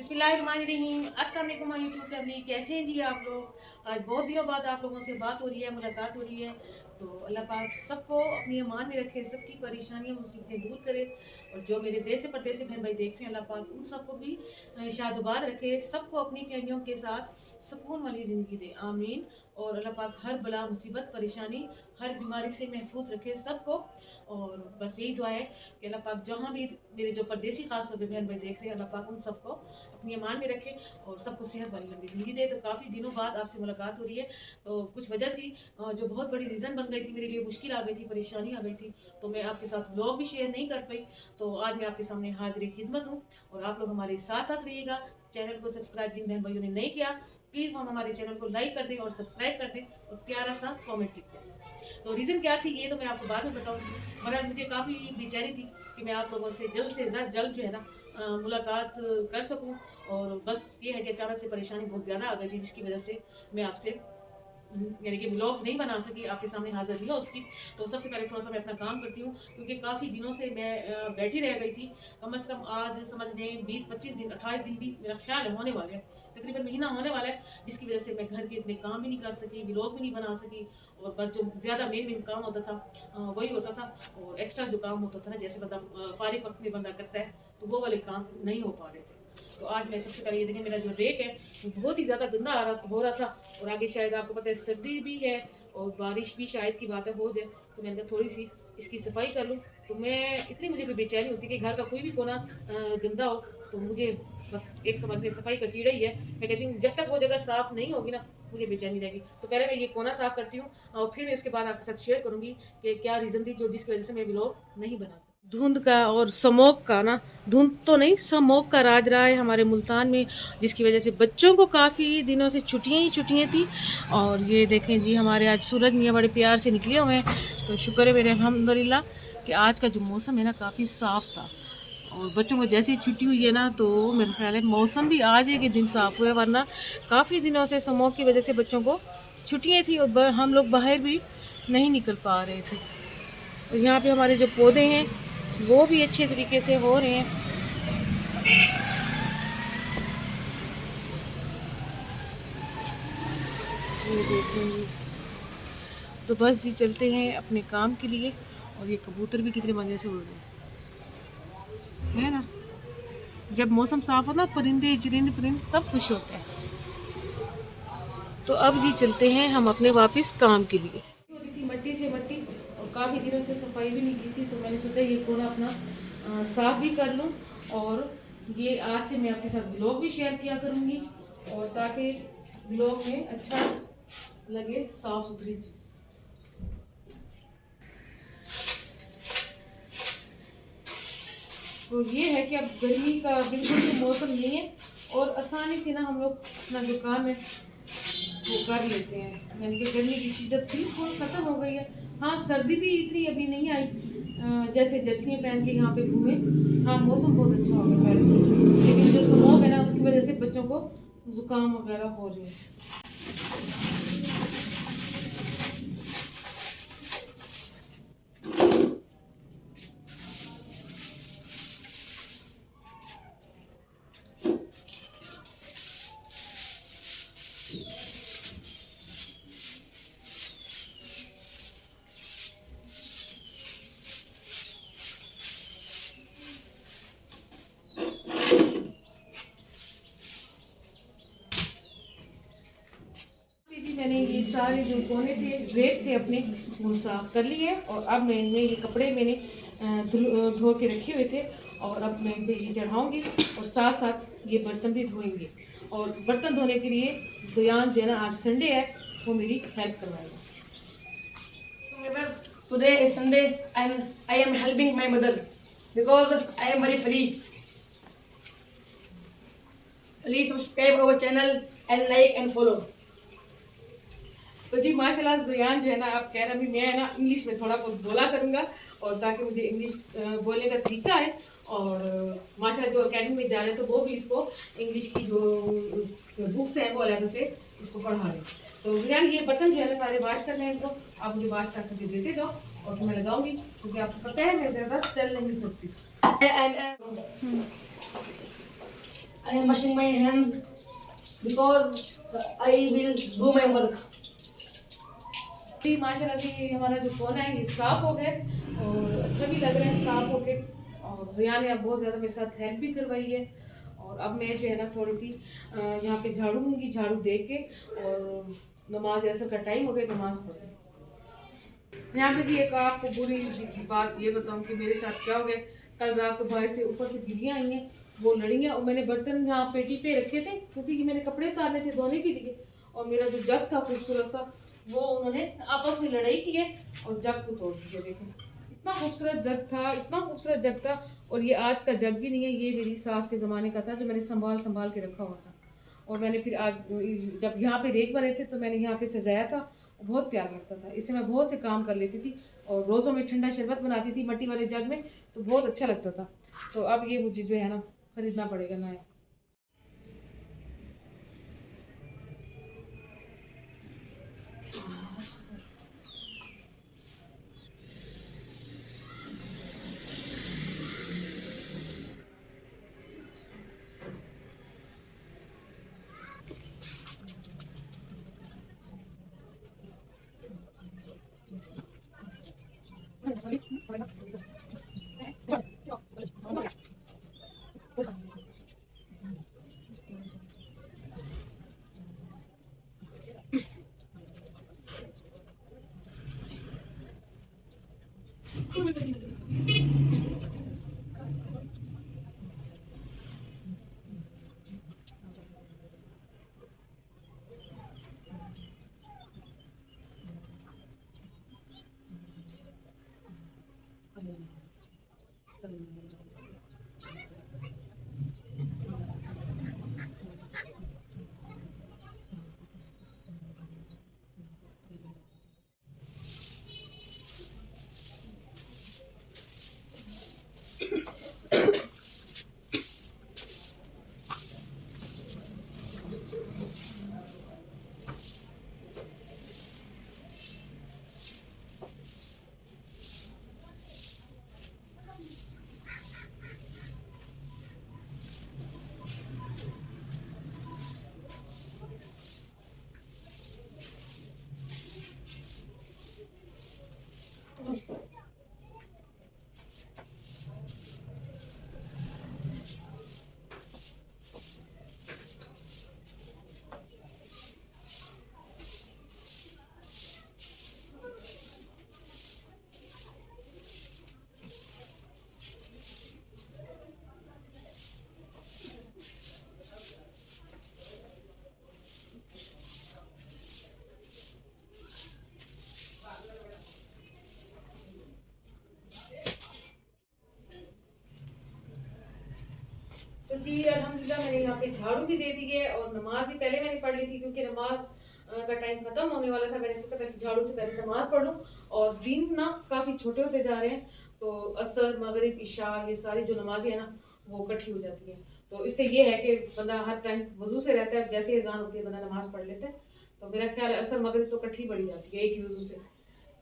बिस्मिल्लाहिर्रहमानिर्रहीम। अस्सलाम वालेकुम माय यूट्यूब फैमिली, कैसे हैं जी आप लोग। आज बहुत दिनों बाद आप लोगों से बात हो रही है, मुलाकात हो रही है। तो अल्लाह पाक सबको अपनी अमान में रखे, सबकी परेशानियां मुसीबतें दूर करे। और जो मेरे देश से परदेश से बहन भाई देख रहे हैं, अल्लाह पाक उन सबको भी शादबाद रखे, सबको अपनी फैमिलियों के साथ सुकून वाली ज़िंदगी दे, आमीन। और अल्लाह पाक हर बला मुसीबत परेशानी हर बीमारी से महफूज रखे सबको। और बस यही दुआ है कि अल्लाह पाक जहाँ भी मेरे जो परदेसी खास तौर पर बहन भाई देख रहे हैं, अल्लाह पाक उन सबको अपनी अमान में रखे और सबको सेहत वाली लंबी ज़िंदगी दे। तो काफ़ी दिनों बाद आपसे मुलाकात हो रही है। तो कुछ वजह थी जो बहुत बड़ी रीज़न बन गई थी, मेरे लिए मुश्किल आ गई थी, परेशानी आ गई थी, तो मैं आपके साथ ब्लॉग भी शेयर नहीं कर पाई। तो आज मैं आपके सामने हाजिर खिदमत हूँ और आप लोग हमारे साथ साथ रहिएगा। चैनल को सब्सक्राइब जिन बहन भाइयों ने नहीं किया, प्लीज़ हम हमारे चैनल को लाइक कर दें और सब्सक्राइब कर दें और प्यारा सा कमेंट लिख दें। तो रीज़न क्या थी ये तो मैं आपको बाद में बताऊंगी। बहरहाल मुझे काफ़ी बेचैनी थी कि मैं आप लोगों से जल्द जो है ना मुलाकात कर सकूं। और बस ये है कि अचानक से परेशानी बहुत ज़्यादा आ गई थी, जिसकी वजह से मैं आपसे यानी कि व्लॉग नहीं बना सकी, आपके सामने हाजिर नहीं हो उसकी। तो सबसे पहले थोड़ा सा मैं अपना काम करती हूँ, क्योंकि काफ़ी दिनों से मैं बैठी रह गई थी। कम से कम आज समझ लें 20-25 दिन 28 दिन भी मेरा ख्याल है होने वाले हैं, तकरीबन महीना होने वाला है, जिसकी वजह से मैं घर के इतने काम भी नहीं कर सकी, व्लॉग भी नहीं बना सकी। और बस जो ज़्यादा मेन काम होता था वही होता था। और एक्स्ट्रा जो काम होता था ना, जैसे बंदा फारिग वक्त में बंदा करता है, तो वो वाले काम नहीं हो पा रहे थे। तो आज मैं सबसे पहले ये देखें, मेरा जो रेक है वो बहुत ही ज़्यादा गंदा हो रहा था। और आगे शायद आपको पता है सर्दी भी है और बारिश भी शायद की बात है हो जाए, तो मैंने कहा थोड़ी सी इसकी सफाई कर लूँ। तो मैं इतनी मुझे कोई बेचैनी होती है कि घर का कोई भी कोना गंदा हो, तो मुझे बस एक समझ में सफाई का कीड़ा ही है। मैं कहती हूँ जब तक वो जगह साफ़ नहीं होगी ना, मुझे बेचैनी रहेगी। तो पहले मैं ये कोना साफ़ करती हूँ और फिर मैं उसके बाद आपके साथ शेयर करूँगी कि क्या रीज़न थी जो जिसकी वजह से मैं व्लॉग नहीं बना सकती। धुंध का और स्मोक का ना, धुंध तो नहीं स्मोक का राज रहा है हमारे मुल्तान में, जिसकी वजह से बच्चों को काफ़ी दिनों से छुट्टियां ही छुट्टियां थी। और ये देखें जी, हमारे आज सूरज मियाँ बड़े प्यार से निकले हुए हैं। तो शुक्र है मेरे अल्हम्दुलिल्लाह कि आज का जो मौसम है ना काफ़ी साफ़ था। और बच्चों को जैसे ही छुट्टी हुई है ना, तो मेरा ख्याल है मौसम भी आज ही के दिन साफ़ हुआ है, वरना काफ़ी दिनों से स्मोक की वजह से बच्चों को छुट्टियाँ थी और हम लोग बाहर भी नहीं निकल पा रहे थे। और यहाँ पे हमारे जो पौधे हैं वो भी अच्छे तरीके से हो रहे हैं। ये देखेंगे। तो बस जी चलते हैं अपने काम के लिए। और ये कबूतर भी कितने मज़े से उड़ रहे हैं, है ना। जब मौसम साफ हो ना, परिंदे चिरिंद परिंद सब खुश होते हैं। तो अब जी चलते हैं हम अपने वापस काम के लिए। हो रही थी मट्टी से मट्टी और काफ़ी दिनों से सफाई भी नहीं की थी, तो मैंने सोचा ये कोना अपना साफ भी कर लूँ। और ये आज से मैं आपके साथ ब्लॉग भी शेयर किया करूँगी, और ताकि ब्लॉग में अच्छा लगे, साफ सुथरी चीज़। तो ये है कि अब गर्मी का बिल्कुल भी मौसम नहीं है और आसानी से ना हम लोग अपना जो काम है वो कर लेते हैं। यानी कि गर्मी की शिद्दत बिल्कुल ख़त्म हो गई है। हाँ, सर्दी भी इतनी अभी नहीं आई, जैसे जर्सियाँ पहन के यहाँ पे घूमे। हाँ, मौसम बहुत अच्छा हो गया पहले से, लेकिन जो स्मॉग है ना उसकी वजह से बच्चों को ज़ुकाम वगैरह हो रहे हैं। मैंने ये सारे जो कोने थे रेत थे अपने वो साफ कर लिए। और अब मैं इनमें ये कपड़े मैंने धो के रखे हुए थे, और अब मैं ये चढ़ाऊँगी और साथ साथ ये बर्तन भी धोएंगे। और बर्तन धोने के लिए दुयान जो है ना, आज संडे है, वो मेरी हेल्प करवाएगा। Today is Sunday and I am helping my mother because I am very free. Please subscribe our channel and like and follow. तो जी माशाल्लाह जुयान जो है ना, आप कह रहे हैं मैं ना इंग्लिश में थोड़ा बहुत बोला करूँगा, और ताकि मुझे इंग्लिश बोलने का तरीका है। और माशाल्लाह जो अकेडमी में जा रहे हैं तो वो भी इसको इंग्लिश की जो बुक्स हैं वो अलग से इसको पढ़ा रहे हैं। तो जुयान ये बर्तन जो है ना सारे वाश कर रहे हैं, इनको आप मुझे वाश करके देते जाओ और मैं लगाऊंगी, क्योंकि आपको पता है मैं ज़्यादा चल नहीं सकती। And I am washing my hands because I will do my work. जी माशाल्लाह से हमारा जो कोना है ये साफ हो गया और अच्छा भी लग रहा है साफ हो के। और जिया ने अब बहुत ज़्यादा मेरे साथ हेल्प भी करवाई है। और अब मैं जो है ना थोड़ी सी यहाँ पे झाड़ू दूँगी, झाड़ू दे के और नमाज असर का टाइम हो गया, नमाज पढ़। यहाँ पे भी एक आपको बुरी बात ये बताऊँ कि मेरे साथ क्या हो गया। कल रात को बाहर से ऊपर से बिल्लियाँ आई हैं, वो लड़ी हैं और मैंने बर्तन यहाँ पेटी पे रखे थे क्योंकि ये मैंने कपड़े उतारने थे धोने के लिए। और मेरा जो जग था खूबसूरत सा, वो उन्होंने आपस में लड़ाई की है और जग को तोड़ दिया। देखें इतना खूबसूरत जग था, इतना खूबसूरत जग था। और ये आज का जग भी नहीं है, ये मेरी सास के ज़माने का था जो मैंने संभाल संभाल के रखा हुआ था। और मैंने फिर आज जब यहाँ पे रेक बने थे तो मैंने यहाँ पे सजाया था, बहुत प्यार लगता था। इससे मैं बहुत से काम कर लेती थी और रोज़ों में ठंडा शरबत बनाती थी मट्टी वाले जग में, तो बहुत अच्छा लगता था। तो अब ये मुझे जो है ना खरीदना पड़ेगा नया। तो जी अल्हम्दुलिल्लाह मैंने यहाँ पे झाड़ू भी दे दी है और नमाज भी पहले मैंने पढ़ ली थी क्योंकि नमाज का टाइम खत्म होने वाला था। मैंने सोचा था कि झाड़ू से पहले नमाज पढ़ लूँ। और दिन ना काफ़ी छोटे होते जा रहे हैं, तो असर मगरिब इशा ये सारी जो नमाजें हैं ना वो इकट्ठी हो जाती हैं। तो इससे ये है कि बंदा हर टाइम वजू से रहता है, जैसे अजान होती है बंदा नमाज पढ़ लेता है। तो मेरा ख्याल है असर मगरिब तो इकट्ठी पड़ी जाती है एक ही वजू से।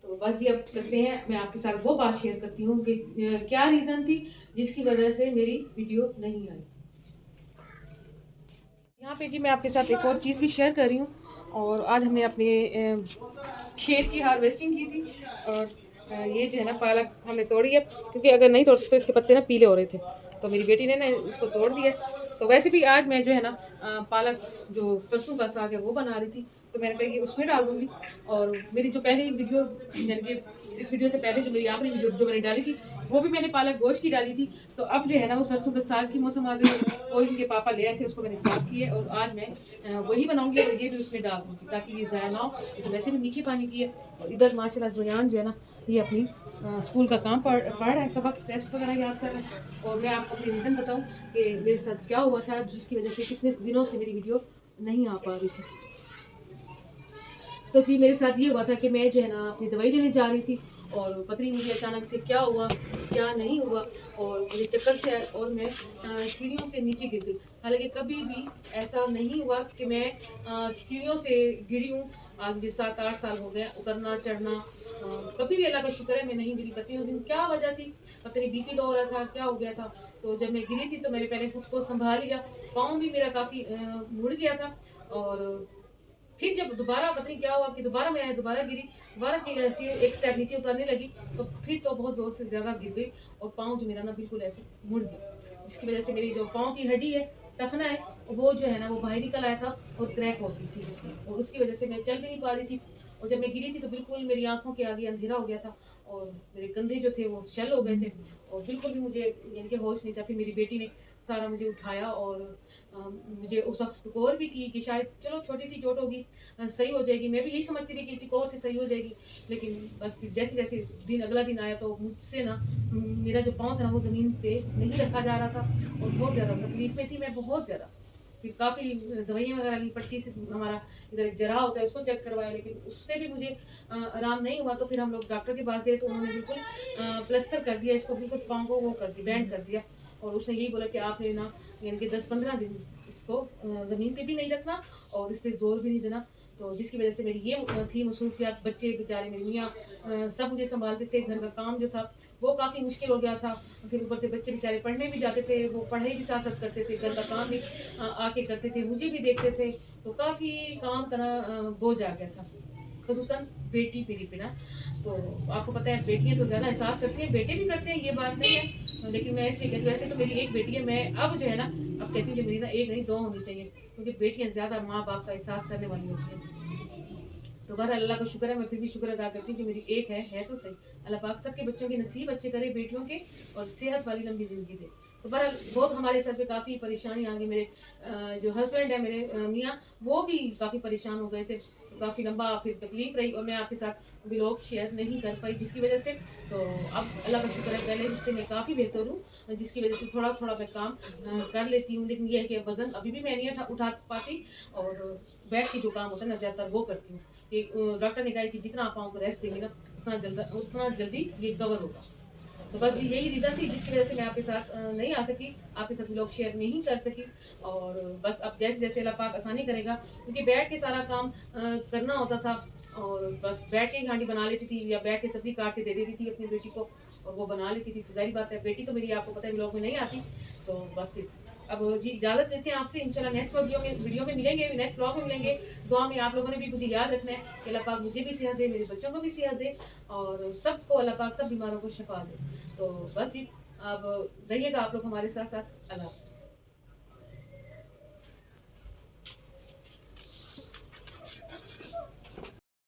तो बस ये अब करते हैं, मैं आपके साथ वो बात शेयर करती हूँ कि क्या रीज़न थी जिसकी वजह से मेरी वीडियो नहीं आई। यहाँ पे जी मैं आपके साथ एक और चीज़ भी शेयर कर रही हूँ। और आज हमने अपने खेत की हार्वेस्टिंग की थी और ये जो है ना पालक हमने तोड़ी है क्योंकि अगर नहीं तोड़ते तो इसके पत्ते ना पीले हो रहे थे, तो मेरी बेटी ने ना इसको तोड़ दिया। तो वैसे भी आज मैं जो है ना पालक जो सरसों का साग है वो बना रही थी, तो मैंने कहा कि उसमें डाल दूँगी। और मेरी जो पहली वीडियो यानी कि इस वीडियो से पहले जो मेरी आखिरी वीडियो जो मैंने डाली थी वो भी मैंने पालक गोश्त की डाली थी। तो अब जो है ना वो सरसों का साग की मौसम आ गई, वो इनके पापा ले आए थे, उसको मैंने साफ किया और आज मैं वही बनाऊंगी और ये भी उसमें डाल दूँगी ताकि ये ज़ाया ना हो। तो वैसे भी नीचे पानी की है। और इधर माशाल्लाह जुयान जो है ना ये अपनी स्कूल का काम पढ़ रहा है, सबक टेस्ट वगैरह याद कर रहा है। और मैं आपको अपनी रीज़न बताऊँ कि मेरे साथ क्या हुआ था जिसकी वजह से कितने दिनों से मेरी वीडियो नहीं आ पा रही थी। तो जी मेरे साथ ये हुआ था कि मैं जो है ना अपनी दवाई लेने जा रही थी और पता नहीं मुझे अचानक से क्या हुआ क्या नहीं हुआ और मुझे चक्कर से आया और मैं सीढ़ियों से नीचे गिर गई। हालांकि कभी भी ऐसा नहीं हुआ कि मैं सीढ़ियों से गिरी हूँ। आज मुझे 7-8 साल हो गए उतरना चढ़ना, कभी भी अल्लाह का शुक्र है मैं नहीं गिरी। पता नहीं उस दिन क्या वजह थी, पता नहीं बीपी लो हो रहा था क्या हो गया था, तो जब मैं गिरी थी तो मैंने पहले खुद को सँभाल लिया, पाँव भी मेरा काफ़ी मुड़ गया था और फिर जब दोबारा पता नहीं क्या हुआ कि दोबारा गिरी, दोबारा सीढ़ी एक स्टेप नीचे उतरने लगी, तो फिर तो बहुत ज़ोर से ज़्यादा गिर गई और पाँव जो मेरा ना बिल्कुल ऐसे मुड़ गया। जिसकी वज़ह से मेरी जो पाँव की हड्डी है, टखना है, वो जो है ना वो बाहर निकल आया था और क्रैक हो गई थी और उसकी वज़ह से मैं चल भी नहीं पा रही थी और जब मैं गिरी थी तो बिल्कुल मेरी आँखों के आगे अंधेरा हो गया था और मेरे कंधे जो थे वो शल हो गए थे और बिल्कुल भी मुझे यानी कि होश नहीं था। फिर मेरी बेटी ने सारा मुझे उठाया और मुझे उस वक़्त टकोर भी की कि शायद चलो छोटी-सी चोट होगी, सही हो जाएगी। मैं भी यही समझती थी कि टकोर से सही हो जाएगी। लेकिन बस फिर जैसे-जैसे अगला दिन आया तो मुझसे ना मेरा जो पाँव था ना वो ज़मीन पे नहीं रखा जा रहा था और बहुत ज़्यादा तकलीफ़ में थी मैं बहुत ज़्यादा। फिर काफ़ी दवाइयाँ वगैरह ली, पट्टी से हमारा इधर एक जराह होता है उसको चेक करवाया लेकिन उससे भी मुझे आराम नहीं हुआ। तो फिर हम लोग डॉक्टर के पास गए तो उन्होंने बिल्कुल प्लास्टर कर दिया, इसको बिल्कुल पाँव को वो कर दिया, बैंड कर दिया और उसने यही बोला कि आपने ना यानी कि 10-15 दिन इसको ज़मीन पे भी नहीं रखना और इस पे ज़ोर भी नहीं देना। तो जिसकी वज़ह से मेरी ये थी मसरूफ़ियत, बच्चे बेचारे मेरी मियाँ सब मुझे सँभालते थे, घर का काम जो था वो काफ़ी मुश्किल हो गया था। फिर ऊपर से बच्चे बेचारे पढ़ने भी जाते थे, वो पढ़ाई भी साथ-साथ करते थे, घर का काम भी आके करते थे, मुझे भी देखते थे, तो काफ़ी काम करना बोझ आ गया था। ख़ुसूसन बेटी मेरी पे ना, तो आपको पता है बेटियाँ तो ज़्यादा एहसास करती हैं, बेटे भी करते हैं ये बात नहीं है, लेकिन मैं इसलिए कहती हूँ वैसे तो मेरी एक बेटी है, मैं अब जो है ना, अब कहती हूँ कि मेरी ना एक नहीं 2 होनी चाहिए, क्योंकि बेटियाँ ज़्यादा माँ-बाप का एहसास करने वाली होती हैं। तो बहरहाल अल्लाह का शुक्र है, मैं फिर भी शुक्र अदा करती हूँ कि मेरी एक है तो सही। अल्लाह पाक सबके बच्चों के नसीब अच्छे करे बेटियों के और सेहत वाली लंबी ज़िंदगी दे। तो बहरहाल बहुत हमारे सर पे काफ़ी परेशानी आ गई। मेरे जो हस्बैंड है मेरे मियाँ वो भी काफ़ी परेशान हो गए थे। तो काफ़ी लंबा फिर तकलीफ़ रही और मैं आपके साथ व्लॉग शेयर नहीं कर पाई जिसकी वज़ह से तो अब अल्लाह का शुक्र है पहले से मैं काफ़ी बेहतर हूँ जिसकी वज़ह से थोड़ा-थोड़ा मैं काम कर लेती हूँ। लेकिन ये है कि वज़न अभी भी मैं नहीं उठा उठा पाती और बैठ के जो काम होता है ना ज़्यादातर वो करती हूँ। कि डॉक्टर ने कहा है कि जितना आप पाँव को रेस्ट देंगे ना उतना जल्दी ये कवर होगा। तो बस जी यही रीज़न थी जिसकी वज़ह से मैं आपके साथ नहीं आ सकी, आपके साथ व्लॉग शेयर नहीं कर सकी और बस अब जैसे-जैसे अल्लाह पाक आसानी करेगा क्योंकि बैठ के सारा काम करना होता था और बस बैठ के ही हांडी बना लेती थी या बैठ के सब्ज़ी काट के दे देती थी अपनी बेटी को और वो बना लेती थी। तो ज़ाहिर बात है बेटी तो मेरी आपको पता है व्लॉग में नहीं आती, तो बस फिर अब जी इजाज़त लेते हैं आपसे इंशाल्लाह नेक्स्ट वीडियो में मिलेंगे, नेक्स्ट व्लॉग में मिलेंगे। दुआ में आप लोगों ने भी मुझे याद रखना है कि अल्लाह पाक मुझे भी सेहत दे, मेरे बच्चों को भी सेहत दे और सबको अल्लाह पाक सब बीमारों को शिफा दे। तो बस जी अब रहिएगा आप लोग हमारे साथ-साथ। अल्लाह हाफ़िज़।